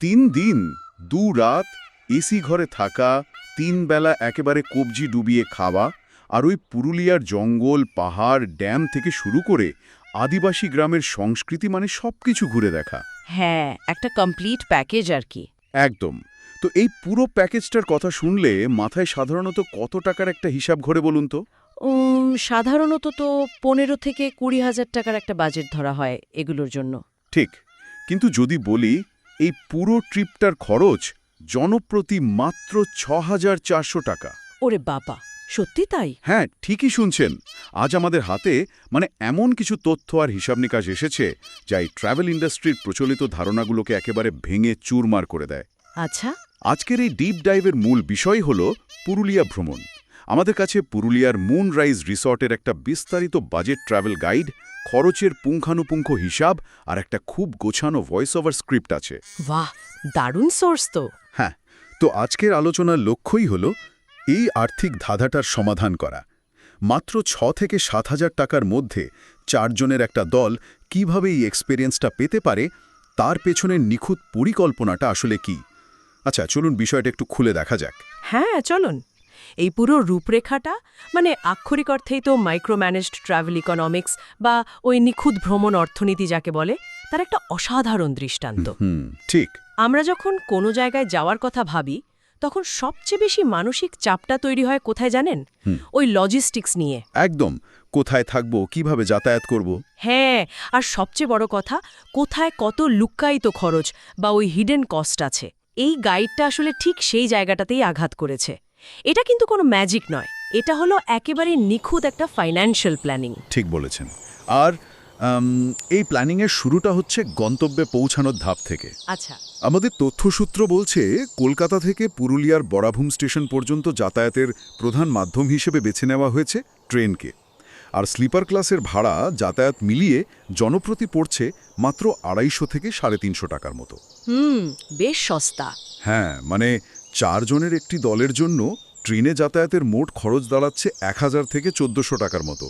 3 দিন 2 রাত এসি ঘরে থাকা, 3 বেলা একেবারে কবজি ডুবিয়ে খাওয়া, আর ওই পুরুলিয়ার জঙ্গল, পাহাড়, ড্যাম থেকে শুরু করে আদিবাসী গ্রামের সংস্কৃতি মানে সবকিছু ঘুরে দেখা। হ্যাঁ, একটা কমপ্লিট প্যাকেজ আর কি। একদম। তো এই পুরো প্যাকেজটার কথা শুনলে মাথায় সাধারণত কত টাকার একটা হিসাব ঘোরে বলুন তো? সাধারণত তো 15 থেকে 20,000 টাকার একটা বাজেট ধরা হয় এগুলোর জন্য। ঠিক। কিন্তু যদি বলি এই পুরো ট্রিপটার খরচ জনপ্রতি মাত্র 6,400 টাকা। ওরে বাবা, সত্যি তাই? হ্যাঁ, ঠিকই শুনছেন। আজ আমাদের হাতে মানে এমন কিছু তথ্য আর হিসাব নিকাশ এসেছে যা এই ট্রাভেল ইন্ডাস্ট্রির প্রচলিত ধারণাগুলোকে একেবারে ভেঙে চুরমার করে দেয়। আচ্ছা। আজকের এই ডিপ ডাইভের মূল বিষয় হল পুরুলিয়া ভ্রমণ। আমাদের কাছে পুরুলিয়ার মুনরাইজ রিসর্টের একটা বিস্তারিত বাজেট ট্রাভেল গাইড, খরচের পুঙ্খানুপুঙ্খ হিসাব আর একটা খুব গোছানো ভয়েস ওভার স্ক্রিপ্ট আছে। বাহ, দারুণ সোর্স তো। হ্যাঁ, তো আজকের আলোচনার লক্ষ্যই হল এই আর্থিক ধাঁধাটার সমাধান করা। মাত্র 6 থেকে 7,000 টাকার মধ্যে 4 জনের একটা দল কিভাবে এই এক্সপেরিয়েন্সটা পেতে পারে, তার পেছনের নিখুঁত পরিকল্পনাটা আসলে কি। আচ্ছা, চলুন বিষয়টা একটু খুলে দেখা যাক। হ্যাঁ, চলুন। এই পুরো রূপরেখাটা মানে আক্ষরিক অর্থেই তো মাইক্রো ম্যানেজড ট্রাভেল ইকোনমিক্স বা ওই নিখুঁত ভ্রমণ অর্থনীতি যাকে বলে, তার একটা অসাধারণ দৃষ্টান্ত। ঠিক। আমরা যখন কোনো জায়গায় যাওয়ার কথা ভাবি তখন সবচেয়ে বেশি মানসিক চাপটা তৈরি হয় কোথায় জানেন? ওই লজিস্টিক্স নিয়ে। একদম। কোথায় থাকবো, কিভাবে যাতায়াত করব। হ্যাঁ, আর সবচেয়ে বড় কথা, কোথায় কত লুক্কায়িত খরচ বা ওই হিডেন কস্ট আছে। এই গাইডটা আসলে ঠিক সেই জায়গাটাতেই আঘাত করেছে। এটা কিন্তু কোনো ম্যাজিক নয়, এটা হলো একেবারে নিখুঁত একটা ফাইন্যান্সিয়াল প্ল্যানিং। ঠিক বলেছেন। আর এই প্ল্যানিংয়ের শুরুটা হচ্ছে গন্তব্যে পৌঁছানোর ধাপ থেকে। আচ্ছা। আমাদের তথ্যসূত্র বলছে কলকাতা থেকে পুরুলিয়ার বড়াভূম স্টেশন পর্যন্ত যাতায়াতের প্রধান মাধ্যম হিসেবে বেছে নেওয়া হয়েছে ট্রেনকে। আর স্লিপার ক্লাসের ভাড়া যাতায়াত মিলিয়ে জনপ্রতি পড়ছে মাত্র 250 থেকে 350 টাকার মতো। বেশ সস্তা। হ্যাঁ, মানে 4 জনের একটি দলের জন্য ট্রেনে যাতায়াতের মোট খরচ দাঁড়াচ্ছে 1000 থেকে 1400 টাকার মতো।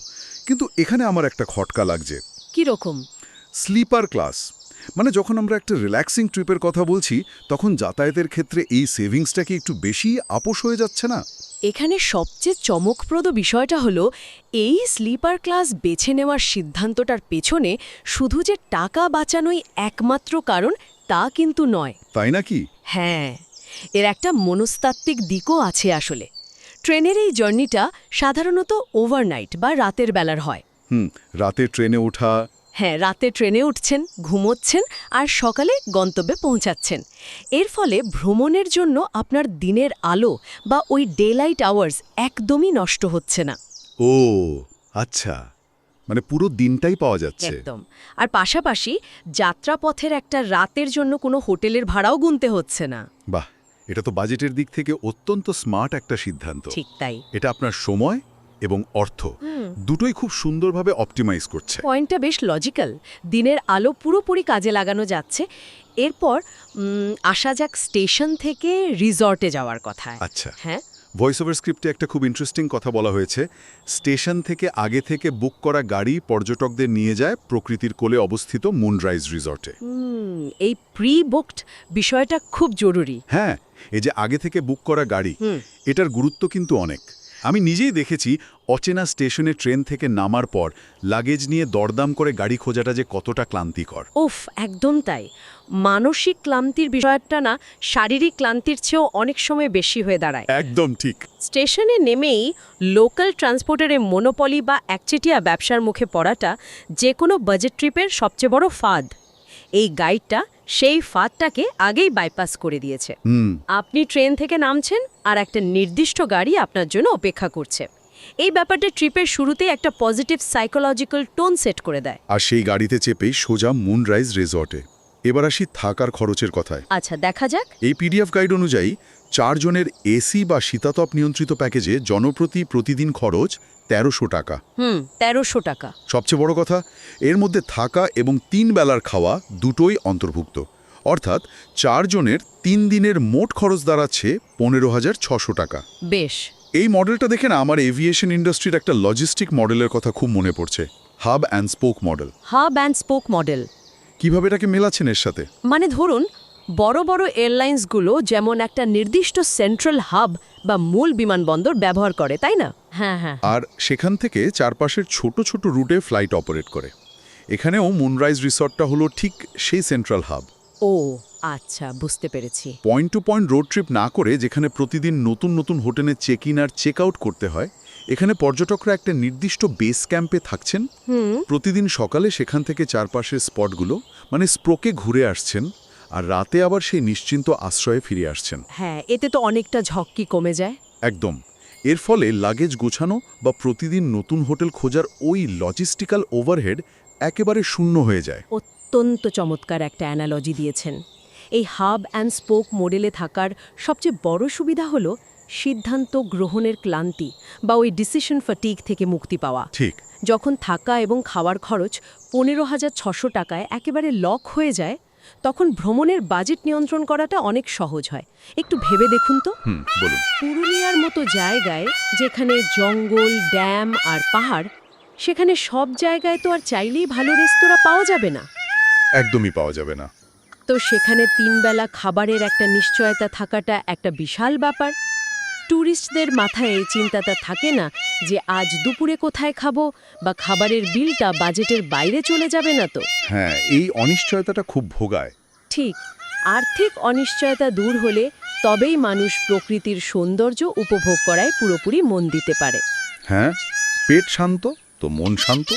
কিন্তু এখানে আমার একটা খটকা লাগছে। কি রকম? স্লিপার ক্লাস মানে যখন আমরা একটা রিল্যাক্সিং ট্রিপের কথা বলছি তখন যাতায়াতের ক্ষেত্রে এই সেভিংসটা কি একটু বেশি আপোষ হয়ে যাচ্ছে না? এখানে সবচেয়ে চমকপ্রদ বিষয়টা হলো এই স্লিপার ক্লাস বেছে নেওয়ার সিদ্ধান্তটার পেছনে শুধু যে টাকা বাঁচানোই একমাত্র কারণ তা কিন্তু নয়। তাই নাকি? হ্যাঁ, এর একটা মনস্তাত্ত্বিক দিকও আছে আসলে। ট্রেনের এই জার্নিটা সাধারণত ওভারনাইট বা রাতের বেলার হয়। রাতে ট্রেনে ওঠা। হ্যাঁ, রাতে ট্রেনে উঠছেন, ঘুমোচ্ছেন আর সকালে গন্তব্যে পৌঁছাচ্ছেন। এর ফলে ভ্রমণের জন্য আপনার দিনের আলো বা ওই ডে লাইট আওয়ার্স একদমই নষ্ট হচ্ছে না। ও আচ্ছা, মানে পুরো দিনটাই পাওয়া যাচ্ছে। একদম। আর পাশাপাশি যাত্রাপথের একটা রাতের জন্য কোনো হোটেলের ভাড়াও গুনতে হচ্ছে না। বাহ, এটা তো বাজেটের দিক থেকে অত্যন্ত স্মার্ট একটা সিদ্ধান্ত। ঠিক তাই। এটা আপনার সময় এবং অর্থ দুটোই খুব সুন্দরভাবে অপটিমাইজ করছে। পয়েন্টটা বেশ লজিক্যাল। দিনের আলো পুরোপুরি কাজে লাগানো যাচ্ছে। এরপর আসা যাক স্টেশন থেকে রিসর্টে যাওয়ার কথায়। আচ্ছা। হ্যাঁ, ভয়েস ওভার স্ক্রিপ্টে একটা খুব ইন্টারেস্টিং কথা বলা হয়েছে। স্টেশন থেকে আগে থেকে বুক করা গাড়ি পর্যটকদের নিয়ে যায় প্রকৃতির কোলে অবস্থিত মুনরাইজ রিসর্টে। এই প্রি বুকড বিষয়টা খুব জরুরি। হ্যাঁ, এই যে আগে থেকে বুক করা গাড়ি, এটার গুরুত্ব কিন্তু অনেক। আমি নিজেই দেখেছি অচেনা স্টেশনে ট্রেন থেকে নামার পর লাগেজ নিয়ে দরদাম করে গাড়ি খোঁজাটা যে কতটা ক্লান্তিকর। উফ, একদম তাই। মানসিক ক্লান্তির বিষয়টা না শারীরিক ক্লান্তির চেয়েও অনেক সময় বেশি হয়ে দাঁড়ায়। একদম ঠিক। স্টেশনে নেমেই লোকাল ট্রান্সপোর্টের মনোপলি বা একচেটিয়া ব্যবসার মুখে পড়াটা যে কোনো বাজেট ট্রিপের সবচেয়ে বড় ফাঁদ। এই গাইডটা সেই ফাঁদটাকে আগেই বাইপাস করে দিয়েছে। আপনি ট্রেন থেকে নামছেন আর একটা নির্দিষ্ট গাড়ি আপনার জন্য অপেক্ষা করছে। এই ব্যাপারটা ট্রিপের শুরুতেই একটা পজিটিভ সাইকোলজিক্যাল টোন সেট করে দেয়। আর সেই গাড়িতে চেপেই সোজা মুনরাইজ রিসর্টে। এবার আসি থাকার খরচের কথায়। আচ্ছা, দেখা যাক। এই পিডিএফ গাইড অনুযায়ী 4 জনের এসি বা শীতাতপ নিয়ন্ত্রিত প্যাকেজে জনপ্রতি প্রতিদিন খরচ 1300 টাকা। 1300 টাকা। সবচেয়ে বড় কথা, এর মধ্যে থাকা এবং 3 বেলার খাওয়া দুটোই অন্তর্ভুক্ত। অর্থাৎ 4 জনের 3 দিনের মোট খরচ দাঁড়াচ্ছে 15,600 টাকা। বেশ। এই মডেলটা দেখে না আমার এভিয়েশন ইন্ডাস্ট্রির একটা লজিস্টিক মডেলের কথা খুব মনে পড়ছে। Hub and spoke model. Hub and spoke model. কিভাবে এটাকে মেলাচ্ছেন এর সাথে? মানে ধরুন বড় বড় এয়ারলাইন্সগুলো যেমন একটা নির্দিষ্ট সেন্ট্রাল হাব বা মূল বিমানবন্দর ব্যবহার করে, তাই না? হ্যাঁ হ্যাঁ। আর সেখান থেকে চারপাশের ছোট ছোট রুটে ফ্লাইট অপারেট করে। এখানেও মুনরাইজ রিসর্টটা হলো ঠিক সেই সেন্ট্রাল হাব। ও আচ্ছা, বুঝতে পেরেছি। Point to point road trip না করে যেখানে প্রতিদিন নতুন নতুন হোটেলে চেক ইন আর চেক আউট করতে হয়, এখানে পর্যটকরা একটা নির্দিষ্ট বেস ক্যাম্পে থাকছেন। প্রতিদিন সকালে সেখান থেকে চারপাশের স্পটগুলো মানে স্প্রোকে ঘুরে আসছেন, আর রাতে আবার সেই নিশ্চিন্ত আশ্রয়ে ফিরে আসছেন। হ্যাঁ, এতে তো অনেকটা ঝক্কি কমে যায়। একদম। এর ফলে লাগেজ গোছানো বা প্রতিদিন নতুন হোটেল খোঁজার ওই লজিস্টিক্যাল ওভারহেড একেবারে শূন্য হয়ে যায়। অত্যন্ত চমৎকার একটা অ্যানালজি দিয়েছেন। এই হাব অ্যান্ড স্পোক মডেলে থাকার সবচেয়ে বড় সুবিধা হলো সিদ্ধান্ত গ্রহণের ক্লান্তি বা ওই ডিসিশন ফাটিগ থেকে মুক্তি পাওয়া। ঠিক। যখন থাকা এবং খাওয়ার খরচ 15,600 টাকায় একেবারে লক হয়ে যায়, তখন ভ্রমণের বাজেট নিয়ন্ত্রণ করাটা অনেক সহজ হয়। একটু ভেবে দেখুন তো, বলুন। পুরুলিয়ার মতো জায়গায় যেখানে জঙ্গল, ড্যাম আর পাহাড়, সেখানে সব জায়গায় তো আর চাইলেই ভালো রেস্তোরাঁ পাওয়া যাবে না। একদমই পাওয়া যাবে না। তো সেখানে 3 বেলা খাবারের একটা নিশ্চয়তা থাকাটা একটা বিশাল ব্যাপার। ট্যুরিস্টদের মাথায় এই চিন্তাটা থাকে না যে আজ দুপুরে কোথায় খাবো বা খাবারের বিলটা বাজেটের বাইরে চলে যাবে না তো। হ্যাঁ, এই অনিশ্চয়তাটা খুব ভোগায়। ঠিক, আর্থিক অনিশ্চয়তা দূর হলে তবেই মানুষ প্রকৃতির সৌন্দর্য উপভোগ করায় পুরোপুরি মন দিতে পারে। হ্যাঁ, পেট শান্ত তো মন শান্ত।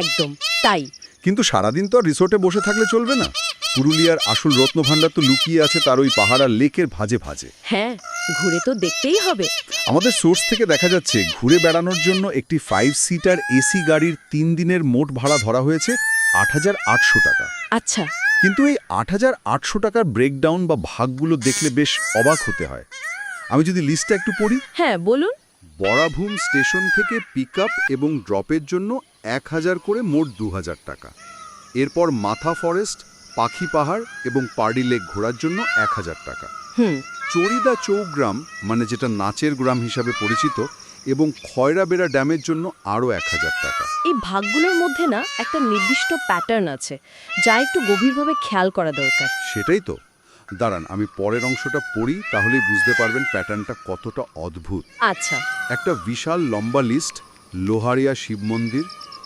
একদম তাই। কিন্তু সারাদিন তো আর রিসোর্টে বসে থাকলে চলবে না। পুরুলিয়ার আসল রত্নভাণ্ডার তো লুকিয়ে আছে তার ওই পাহাড় আর লেকের ভাঁজে ভাঁজে। হ্যাঁ, ঘুরে তো দেখতেই হবে। আমাদের সোর্স থেকে দেখা যাচ্ছে ঘুরে বেড়ানোর জন্য একটি 5 সিটার এসি গাড়ির 3 দিনের মোট ভাড়া ধরা হয়েছে 8,800 টাকা। আচ্ছা। কিন্তু এই 8,800 টাকার ব্রেকডাউন বা ভাগগুলো দেখলে বেশ অবাক হতে হয়। আমি যদি লিস্টটা একটু পড়ি। হ্যাঁ বলুন। বরাভূম স্টেশন থেকে পিকআপ এবং ড্রপের জন্য 1,000 করে মোট 2,000 টাকা। এরপর মাথা ফরেস্ট, পাখি পাহাড় এবং পার্ডি লেক ঘোরার জন্য 1,000 টাকা। চরিদা চৌগ্রাম মানে যেটা নাচের গ্রাম হিসাবে পরিচিত এবং খয়রাবেড়া ড্যামের জন্য আরও 1,000 টাকা। এই ভাগগুলোর মধ্যে না একটা নির্দিষ্ট প্যাটার্ন আছে যা একটু গভীরভাবে খেয়াল করা দরকার। সেটাই তো। দাঁড়ান আমি পরের অংশটা পড়ি, তাহলেই বুঝতে পারবেন প্যাটার্নটা কতটা অদ্ভুত। আচ্ছা। একটা বিশাল লম্বা list, লোহারিয়া Shiva Mandir,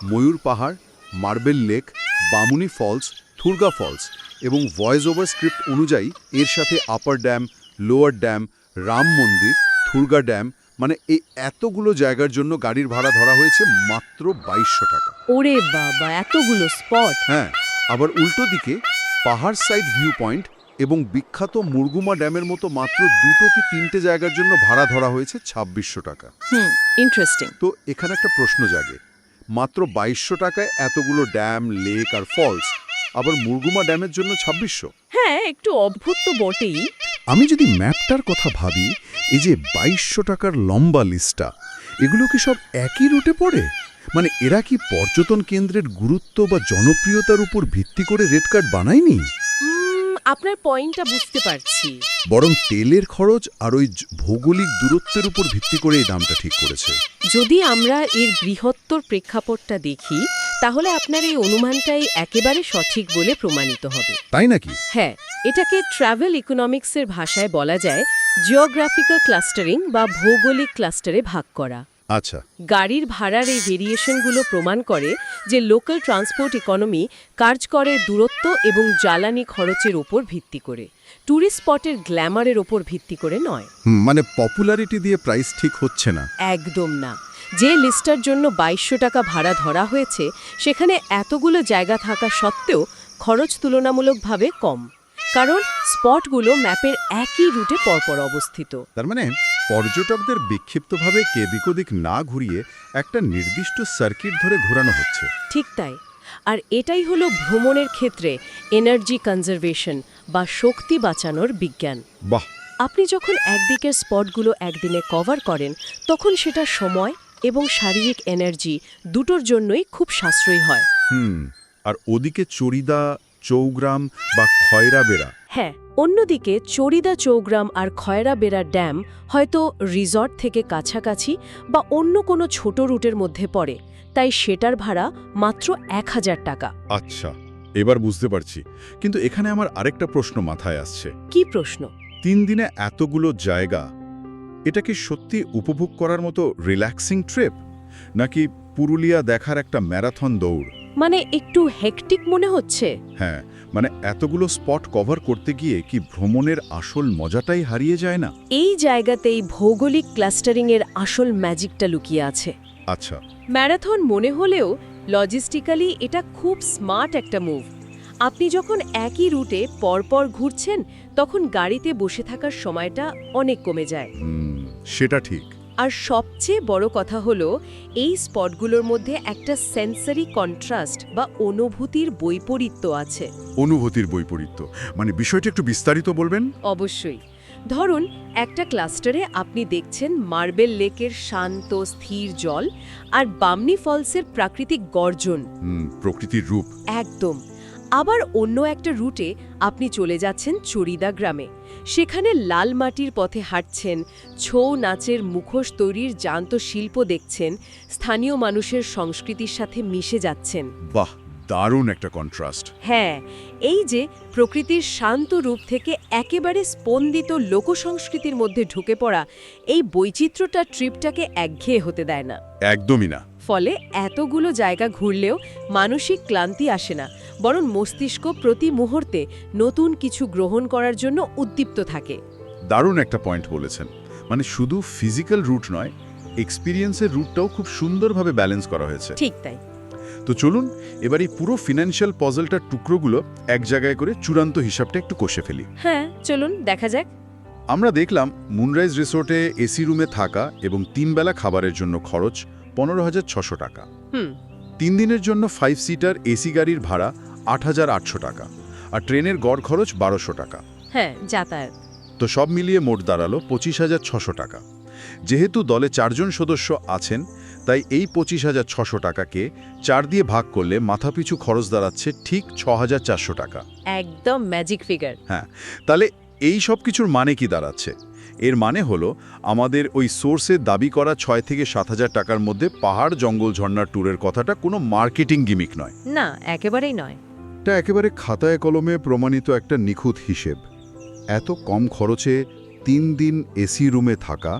Mayur Pahar, marble lake, Bamuni falls, Turga falls এবং ভয়েস ওভার স্ক্রিপ্ট অনুযায়ী এর সাথে upper dam, lower dam, Ram Mandir, Turga dam, মানে এই এতগুলো জায়গার জন্য গাড়ির ভাড়া ধরা হয়েছে মাত্র 2,200 টাকা। ওরে বাবা, এতগুলো স্পট! হ্যাঁ, আবার উল্টো দিকে পাহাড় সাইড ভিউ পয়েন্ট এবং বিখ্যাত মুরগুমা ড্যামের মতো মাত্র 2 কি 3টে জায়গার জন্য ভাড়া ধরা হয়েছে 2,600 টাকা। ইন্টারেস্টিং। তো এখানে একটা প্রশ্ন জাগে, মাত্র 2,200 টাকায় এতগুলো ড্যাম, লেক আর ফলস, আবার মুরগুমা ড্যামের জন্য 2,600? হ্যাঁ, একটু অদ্ভুত তো বটেই। আমি যদি ম্যাপটার কথা ভাবি, এই যে 2,200 টাকার লম্বা লিস্টটা, এগুলো কি সব একই রুটে পড়ে? মানে এরা কি পর্যটন কেন্দ্রের গুরুত্ব বা জনপ্রিয়তার উপর ভিত্তি করে রেট কার্ড বানায়নি? আপনার পয়েন্টটা বুঝতে পারছি। বরং তেলের খরচ আর ওই ভৌগোলিক দূরত্বের উপর ভিত্তি করে এই দামটা ঠিক করেছে। যদি আমরা এর বৃহত্তর প্রেক্ষাপটটা দেখি, তাহলে আপনার এই অনুমানটাই একেবারে সঠিক বলে প্রমাণিত হবে। তাই নাকি? হ্যাঁ, এটাকে ট্রাভেল ইকোনমিক্সের ভাষায় বলা যায় জিওগ্রাফিক্যাল ক্লাস্টারিং বা ভৌগোলিক ক্লাস্টারে ভাগ করা। আচ্ছা। গাড়ির ভাড়ার এই ভেরিয়েশনগুলো প্রমাণ করে যে লোকাল ট্রান্সপোর্ট ইকোনমি কাজ করে দূরত্ব এবং জ্বালানি খরচের ওপর ভিত্তি করে, ট্যুরিস্ট স্পটের গ্ল্যামারের ওপর ভিত্তি করে নয়। মানে পপুলারিটি দিয়ে প্রাইস ঠিক হচ্ছে না। একদম না। যে লিস্টার জন্য 2,200 টাকা ভাড়া ধরা হয়েছে, সেখানে এতগুলো জায়গা থাকা সত্ত্বেও খরচ তুলনামূলকভাবে কম, কারণ স্পটগুলো ম্যাপের একই রুটে পরপর অবস্থিত। তার মানে পর্যটকদের বিক্ষিপ্তভাবে কেদিক ওদিক না ঘুরিয়ে একটা নির্দিষ্ট সার্কিট ধরে ঘোরানো হচ্ছে। ঠিক তাই। আর এটাই হলো ভ্রমণের ক্ষেত্রে এনার্জি কনজারভেশন বা শক্তি বাঁচানোর বিজ্ঞান। বাহ! আপনি যখন একদিকের স্পটগুলো একদিনে কভার করেন, তখন সেটা সময় এবং শারীরিক এনার্জি দুটোর জন্যই খুব সাশ্রয়ী হয়। আর ওদিকে চরিদা, চৌগ্রাম বা খয়রাবেড়া? হ্যাঁ, অন্যদিকে চরিদা চৌগ্রাম আর খয়রাবেড়া ড্যাম হয়তো রিসর্ট থেকে কাছাকাছি বা অন্য কোনো ছোট রুটের মধ্যে পড়ে, তাই সেটার ভাড়া মাত্র 1,000 টাকা। আচ্ছা। এবার বুঝতে পারছি, কিন্তু এখানে আমার আরেকটা প্রশ্ন মাথায় আসছে। কি প্রশ্ন? 3 দিনে এতগুলো জায়গা, এটা কি সত্যি উপভোগ করার মতো রিল্যাক্সিং ট্রিপ, নাকি পুরুলিয়া দেখার একটা ম্যারাথন দৌড়? মানে একটু হেকটিক মনে হচ্ছে। হ্যাঁ, মানে এতগুলো স্পট কভার করতে গিয়ে কি ভ্রমণের আসল মজাটাই হারিয়ে যায় না? এই জায়গাতেই ভৌগোলিক ক্লাস্টারিংয়ের আসল ম্যাজিকটা লুকিয়ে আছে। আচ্ছা, ম্যারাথন মনে হলেও লজিস্টিক্যালি এটা খুব স্মার্ট একটা মুভ। আপনি যখন একই রুটে পরপর ঘুরছেন তখন গাড়িতে বসে থাকার সময়টা অনেক কমে যায়। সেটা ঠিক। আর সবচেয়ে বড় কথা হলো এই স্পটগুলোর মধ্যে একটা সেন্সরি কন্ট্রাস্ট বা অনুভূতির বৈপরীত্য আছে। অনুভূতির বৈপরীত্য, মানে বিষয়টা একটু বিস্তারিত বলবেন? অবশ্যই। ধরুন একটা ক্লাস্টারে আপনি দেখছেন মার্বেল লেকের শান্ত স্থির জল আর বামনি ফলসের প্রাকৃতিক গর্জন। প্রকৃতির রূপ। একদম। আবার অন্য একটা রুটে আপনি চলে যাচ্ছেন চড়িদা গ্রামে। সেখানে লাল মাটির পথে হাঁটছেন, ছৌ নাচের মুখোশ তৈরির জ্যান্ত শিল্প দেখছেন, স্থানীয় মানুষের সংস্কৃতির সাথে মিশে যাচ্ছেন। বাহ, দারুণ একটা কন্ট্রাস্ট। হ্যাঁ, এই যে প্রকৃতির শান্ত রূপ থেকে একেবারে স্পন্দিত লোকসংস্কৃতির মধ্যে ঢুকে পড়া, এই বৈচিত্র্যটা ট্রিপটাকে একঘেয়ে হতে দেয় না। একদমই না। ফলে এতগুলো জায়গা ঘুরলেও মানসিক ক্লান্তি আসে না, বরং মস্তিষ্ক প্রতি মুহূর্তে নতুন কিছু গ্রহণ করার জন্য উদ্দীপ্ত থাকে। দারুণ একটা পয়েন্ট বলেছেন। মানে শুধু ফিজিক্যাল রুট নয়, এক্সপিরিয়েন্সের রুটটাও খুব সুন্দরভাবে ব্যালেন্স করা হয়েছে। ঠিক তাই। তো চলুন এবার এই পুরো ফিনান্সিয়াল পজলটার টুকরোগুলো এক জায়গায় করে চূড়ান্ত হিসাবটা একটু কষে ফেলি। হ্যাঁ, চলুন দেখা যাক। আমরা দেখলাম মুনরাইজ রিসোর্টে এসি রুমে থাকা এবং 3 বেলা খাবারের জন্য খরচ 15,600 টাকা। 3 দিনের জন্য 5 সিটার এসি গাড়ির ভাড়া 8,800 টাকা, আর ট্রেনের গড় খরচ 1200 টাকা। হ্যাঁ, যাতায়াত। তো সব মিলিয়ে মোট দাঁড়ালো 25,600 টাকা। যেহেতু দলে 4 জন সদস্য আছেন, তাই এই 25,600 টাকাকে 4 দিয়ে ভাগ করলে মাথাপিছু খরচ দাঁড়াচ্ছে ঠিক 6,400 টাকা। একদম ম্যাজিক ফিগার। হ্যাঁ, তাহলে এই সব কিছুর মানে কি দাঁড়াচ্ছে? এর মানে হলো আমাদের ওই সোর্সে দাবি করা 6 থেকে 7,000 টাকার মধ্যে পাহাড় জঙ্গল ঝর্ণার ট্যুরের কথাটা কোনো মার্কেটিং গিমিক নয়। না, একেবারেই নয়। এটা একেবারে খাতায় কলমে প্রমাণিত একটা নিখুঁত হিসেব। এত কম খরচে 3 দিন এসি রুমে থাকা,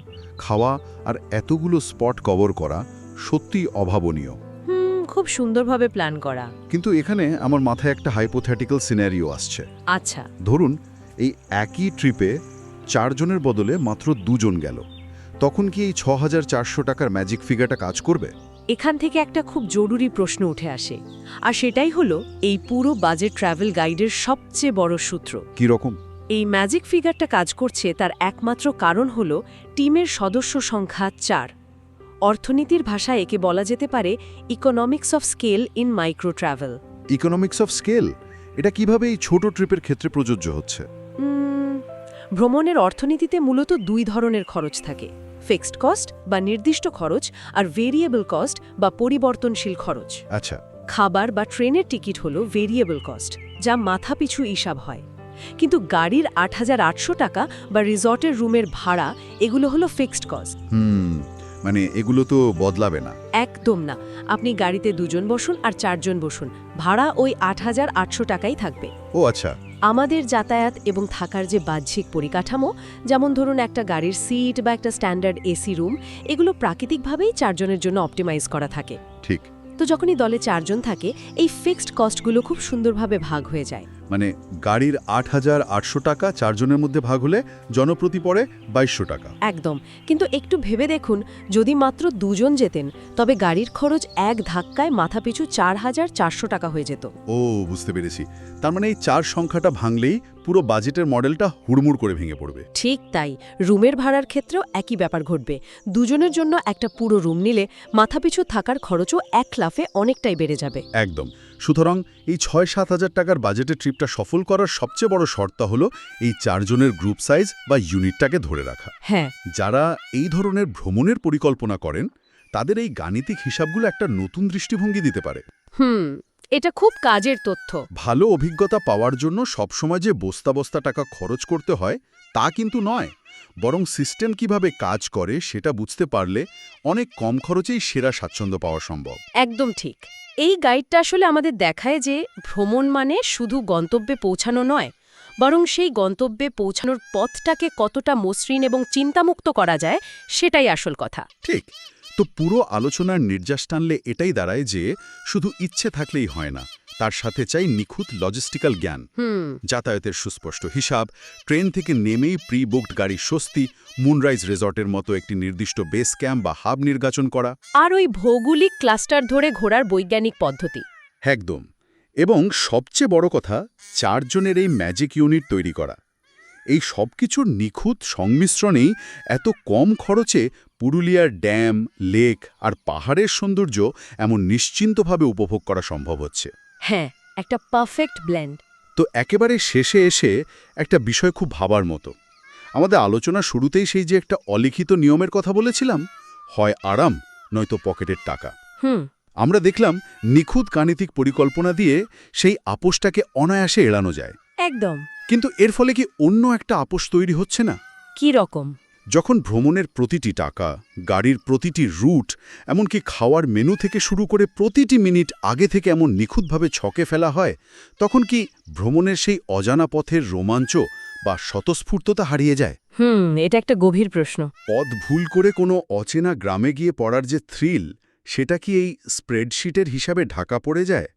খাওয়া আর এতগুলো স্পট কভার করা সত্যিই অভাবনীয়। খুব সুন্দরভাবে প্ল্যান করা। কিন্তু এখানে আমার মাথায় একটা হাইপোথেটিক্যাল সিনারিও আসছে। আচ্ছা। ধরুন এই একই ট্রিপে 4 জনের বদলে মাত্র 2 জন গেল, তখন কি এই 6,400 টাকার ম্যাজিক ফিগারটা কাজ করবে? এখান থেকে একটা খুব জরুরি প্রশ্ন উঠে আসে, আর সেটাই হলো এই পুরো বাজেট ট্রাভেল গাইডের সবচেয়ে বড় সূত্র। কি রকম? এই ম্যাজিক ফিগারটা কাজ করছে তার একমাত্র কারণ হলো টিমের সদস্য সংখ্যা 4। অর্থনীতির ভাষায় একে বলা যেতে পারে economics of scale in micro travel. Economics of scale, এটা কিভাবে এই ছোট ট্রিপের ক্ষেত্রে প্রযোজ্য হচ্ছে? ভ্রমণের অর্থনীতিতে মূলত 2 ধরনের খরচ থাকে: ফিক্সড কস্ট বা নির্দিষ্ট খরচ, আর ভেরিয়েবল কস্ট বা পরিবর্তনশীল খরচ। আচ্ছা। খাবার বা ট্রেনের টিকিট হলো ভেরিয়েবল কস্ট, যা মাথাপিছু হিসাব হয়। কিন্তু গাড়ির 8,800 টাকা বা রিসর্টের রুমের ভাড়া, এগুলো হলো ফিক্সড কস্ট। মানে এগুলো তো বদলাবে না? একদম না। আপনি গাড়িতে 2 জন বসুন আর 4 জন বসুন, ভাড়া ওই 8,800 টাকাই থাকবে। ও আচ্ছা। আমাদের যাতায়াত এবং থাকার যে বাহ্যিক পরিকাঠামো, যেমন ধরুন একটা গাড়ির সিট বা একটা স্ট্যান্ডার্ড এসি রুম, এগুলো প্রাকৃতিকভাবেই 4 জনের জন্য অপটিমাইজ করা থাকে। ঠিক। তো যখনই দলে 4 জন থাকে, এই ফিক্সড কস্টগুলো খুব সুন্দরভাবে ভাগ হয়ে যায়। মানে গাড়ির 8,800 টাকা 4 জনের মধ্যে ভাগ হলে জনপ্রতি পড়ে 2,200 টাকা। একদম। কিন্তু একটু ভেবে দেখুন, যদি মাত্র 2 জন যেতেন, তবে গাড়ির খরচ এক ধাক্কায় মাথাপিছু 4,400 টাকা হয়ে যেত। ও, বুঝতে পেরেছি। তার মানে এই 4 সংখ্যাটা ভাঙলেই পুরো বাজেটের মডেলটা হুড়মুড় করে ভেঙে পড়বে। ঠিক তাই। রুমের ভাড়ার ক্ষেত্রেও একই ব্যাপার ঘটবে। 2 জনের জন্য একটা পুরো রুম নিলে মাথাপিছু থাকার খরচও এক লাফে অনেকটাই বেড়ে যাবে। একদম। সুতরাং এই 6-7 হাজার টাকার বাজেটের ট্রিপটা সফল করার সবচেয়ে বড় শর্ত হলো এই 4 জনের গ্রুপ সাইজ বা ইউনিটটাকে ধরে রাখা। হ্যাঁ। যারা এই ধরনের ভ্রমণের পরিকল্পনা করেন, তাদের এই গাণিতিক হিসাবগুলো একটা নতুন দৃষ্টিভঙ্গি দিতে পারে। এটা খুব কাজের তথ্য। ভালো অভিজ্ঞতা পাওয়ার জন্য সবসময় যে বস্তা বস্তা টাকা খরচ করতে হয় তা কিন্তু নয়। বরং সিস্টেম কিভাবে কাজ করে সেটা বুঝতে পারলে অনেক কম খরচেই সেরা স্বাচ্ছন্দ্য পাওয়া সম্ভব। একদম ঠিক। এই গাইডটা আসলে আমাদের দেখায় যে ভ্রমণ মানে শুধু গন্তব্যে পৌঁছানো নয়, বরং সেই গন্তব্যে পৌঁছানোর পথটাকে কতটা মসৃণ এবং চিন্তামুক্ত করা যায় সেটাই আসল কথা। ঠিক। তো পুরো আলোচনার নির্যাস টানলে এটাই দাঁড়ায় যে শুধু ইচ্ছে থাকলেই হয় না, তার সাথে চাই নিখুঁত লজিস্টিক্যাল জ্ঞান, যাতায়াতের সুস্পষ্ট হিসাব, ট্রেন থেকে নেমেই প্রি বুকড গাড়ির স্বস্তি, মুনরাইজ রিসর্টের মতো একটি নির্দিষ্ট বেস ক্যাম্প বা হাব নির্বাচন করা, আর ওই ভৌগোলিক ক্লাস্টার ধরে ঘোরার বৈজ্ঞানিক পদ্ধতি। একদম। এবং সবচেয়ে বড় কথা, 4 জনের এই ম্যাজিক ইউনিট তৈরি করা। এই সব কিছুর নিখুঁত সংমিশ্রণেই এত কম খরচে পুরুলিয়ার ড্যাম, লেক আর পাহাড়ের সৌন্দর্য এমন নিশ্চিন্তভাবে উপভোগ করা সম্ভব হচ্ছে। হ্যাঁ, একটা পারফেক্ট ব্লেন্ড। তো একেবারে শেষে এসে একটা বিষয় খুব ভাবার মতো। আমাদের আলোচনা শুরুতেই সেই যে একটা অলিখিত নিয়মের কথা বলেছিলাম, হয় আরাম নয়তো পকেটের টাকা। আমরা দেখলাম নিখুঁত গাণিতিক পরিকল্পনা দিয়ে সেই আপোষটাকে অনায়াসে এড়ানো যায়। একদম। কিন্তু এর ফলে কি অন্য একটা আপোষ তৈরি হচ্ছে না? কি রকম? যখন ভ্রমণের প্রতিটি টাকা, গাড়ির প্রতিটি রুট, এমনকি খাওয়ার মেনু থেকে শুরু করে প্রতিটি মিনিট আগে থেকে এমন নিখুঁতভাবে ছকে ফেলা হয়, তখন কি ভ্রমণের সেই অজানা পথের রোমাঞ্চ বা স্বতঃস্ফূর্ততা হারিয়ে যায়? এটা একটা গভীর প্রশ্ন। পথ ভুল করে কোনো অচেনা গ্রামে গিয়ে পড়ার যে থ্রিল, সেটা কি এই স্প্রেডশিটের হিসাবে ঢাকা পড়ে যায়?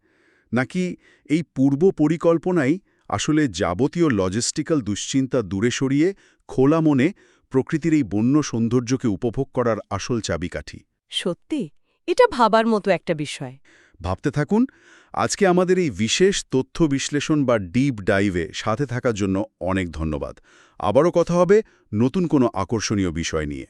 নাকি এই পূর্ব পরিকল্পনাই আসলে যাবতীয় লজিস্টিক্যাল দুশ্চিন্তা দূরে সরিয়ে খোলা মনে প্রকৃতির এই বন্য সৌন্দর্যকে উপভোগ করার আসল চাবিকাঠি? সত্যি, এটা ভাবার মতো একটা বিষয়। ভাবতে থাকুন। আজকে আমাদের এই বিশেষ তথ্য বিশ্লেষণ বা ডিপ ডাইভে সাথে থাকার জন্য অনেক ধন্যবাদ। আবারও কথা হবে নতুন কোনো আকর্ষণীয় বিষয় নিয়ে।